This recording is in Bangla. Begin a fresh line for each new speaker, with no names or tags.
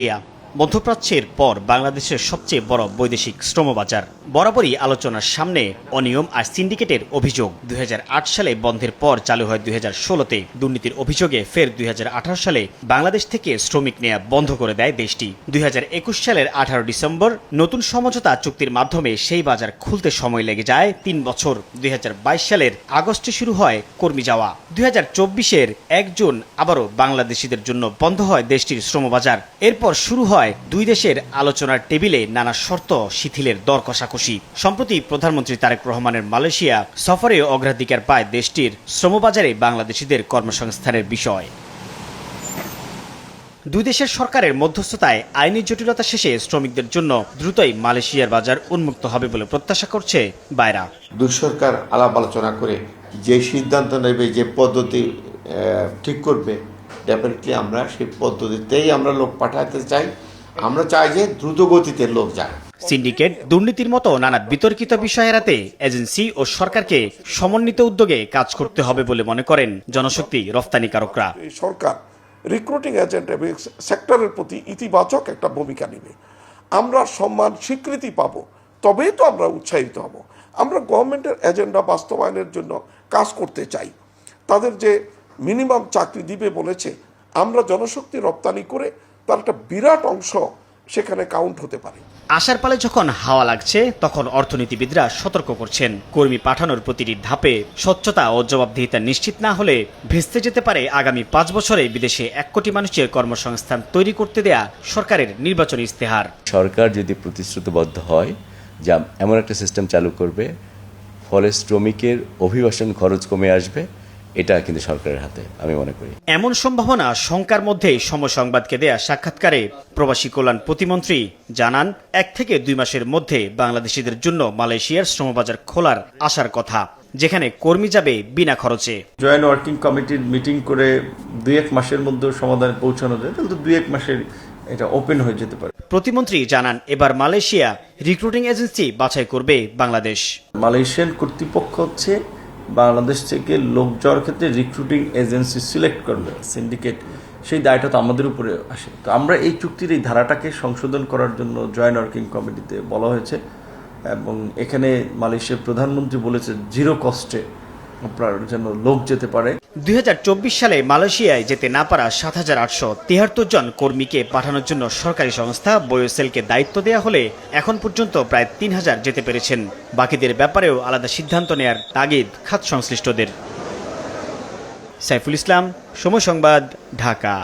মধ্যপ্রাচ্যের পর বাংলাদেশের সবচেয়ে বড় বৈদেশিক শ্রমবাজার বরাবরই আলোচনার সামনে অনিয়ম আর সিন্ডিকেটের অভিযোগ 2008 সালে বন্ধের পর চালু হয় 2016-তে দুর্নীতির অভিযোগে ফের 2018 সালে বাংলাদেশ থেকে শ্রমিক নেওয়া বন্ধ করে দেয় দেশটি 2021 সালের 18 ডিসেম্বর নতুন সমঝোতা চুক্তির মাধ্যমে সেই বাজার খুলতে সময় লেগে যায় 3 বছর 2022 সালের আগস্টে শুরু হয় কর্মী যাওয়া 2024-এর 1 জুন আবারও বাংলাদেশিদের জন্য বন্ধ হয় দেশটির শ্রমবাজার এরপর শুরু হয় দুই দেশের আলোচনার টেবিলে নানা শর্ত শিথিলের দর কষাকষি সম্প্রতি প্রধানমন্ত্রী তারেক রহমানের মালয়েশিয়া সফরে অগ্রাধিকার পায় দেশটির শ্রমবাজারে বাংলাদেশিদের কর্মসংস্থানের বিষয় দুই দেশের সরকারের মধ্যস্থতায় আইনি জটিলতা শেষে শ্রমিকদের জন্য দ্রুতই মালয়েশিয়ার বাজার উন্মুক্ত হবে বলে প্রত্যাশা করছে বায়রা
দুই সরকার আলাপ আলোচনা করে যে সিদ্ধান্ত নেবে যে পদ্ধতি ঠিক করবে ডেফিনেটলি আমরা সেই পদ্ধতিতেই আমরা লোক পাঠাতে চাই আমরা চাই যে দ্রুত গতিতে লোক যায়
সিন্ডিকেট দুর্নীতির মতো নানা বিতর্কিত বিষয় এড়াতে এজেন্সি ও সরকারকে সমন্বিত উদ্যোগে কাজ করতে হবে বলে মনে করেন জনশক্তি রফতানিকারকরা
সরকার রিক্রুটিং এজেন্ট এবং সেক্টরের প্রতি ইতিবাচক একটা ভূমিকা নেবে আমরা সম্মান স্বীকৃতি পাব তবেই তো আমরা উৎসাহিত হব আমরা গভর্নমেন্টের এজেন্ডা বাস্তবায়নের জন্য কাজ করতে চাই তাদের যে মিনিমাম চাকরি দিবে বলেছে আমরা জনশক্তি রপ্তানি করে তার একটা বিরাট অংশ সেখানে কাউন্ট হতে পারে
আশার পালে যখন হাওয়া লাগছে তখন অর্থনীতিবিদরা সতর্ক করছেন কর্মী পাঠানোর প্রতিটি ধাপে স্বচ্ছতা ও জবাবদিহিতা নিশ্চিত না হলে ভেস্তে যেতে পারে আগামী 5 বছরে বিদেশে 1 কোটি মানুষের কর্মসংস্থান তৈরি করতে দেয়া সরকারের নির্বাচনী ইস্তেহার
সরকার যদি প্রতিশ্রুতিবদ্ধ হয় যা এমন একটা সিস্টেম চালু করবে ফলে শ্রমিকের অভিবাসন খরচ কমে আসবে এটা কিন্তু সরকারের হাতে আমি মনে করি
এমন সম্ভাবনা শঙ্কার মধ্যেই সমসংবাদকে দেয়া সাক্ষাৎকারে প্রবাসী কল্যাণ প্রতিমন্ত্রী জানান 1 থেকে 2 মাসের মধ্যে বাংলাদেশিদের জন্য মালয়েশিয়ার শ্রমবাজার খোলার আশার কথা যেখানে কর্মী যাবে বিনা খরচে
জয়েন্ট ওয়ার্কিং কমিটির মিটিং করে 2-1 মাসের মধ্যে সমাধানে পৌঁছানো যায় তাহলে তো 2-1 মাসের এটা ওপেন হয়ে যেতে পারে
প্রতিমন্ত্রী জানান এবার মালয়েশিয়া রিক্রুটিং এজেন্সি বাছাই করবে বাংলাদেশ
মালয়েশিয়ান কর্তৃপক্ষ হচ্ছে বাংলাদেশ থেকে লোক যাওয়ার ক্ষেত্রে রিক্রুটিং এজেন্সি সিলেক্ট করবে সিন্ডিকেট সেই দায়টা তো আমাদের উপরে আসে তো আমরা এই চুক্তির এই ধারাটাকে সংশোধন করার জন্য জয়েন্ট ওয়ার্কিং কমিটিতে বলা হয়েছে এবং এখানে মালয়েশিয়ার প্রধানমন্ত্রী বলেছে জিরো কস্টে আপনার যেন লোক যেতে পারে
2024 সালে মালয়েশিয়ায় যেতে না পারা 7,873 জন কর্মীকে পাঠানোর জন্য সরকারি সংস্থা বয়োসেলকে দায়িত্ব দেয়া হলে এখন পর্যন্ত প্রায় 3,000 যেতে পেরেছেন বাকিদের ব্যাপারেও আলাদা সিদ্ধান্ত নেয়ার তাগিদ খাত সংশ্লিষ্টদের সাইফুল ইসলাম সময় সংবাদ ঢাকা।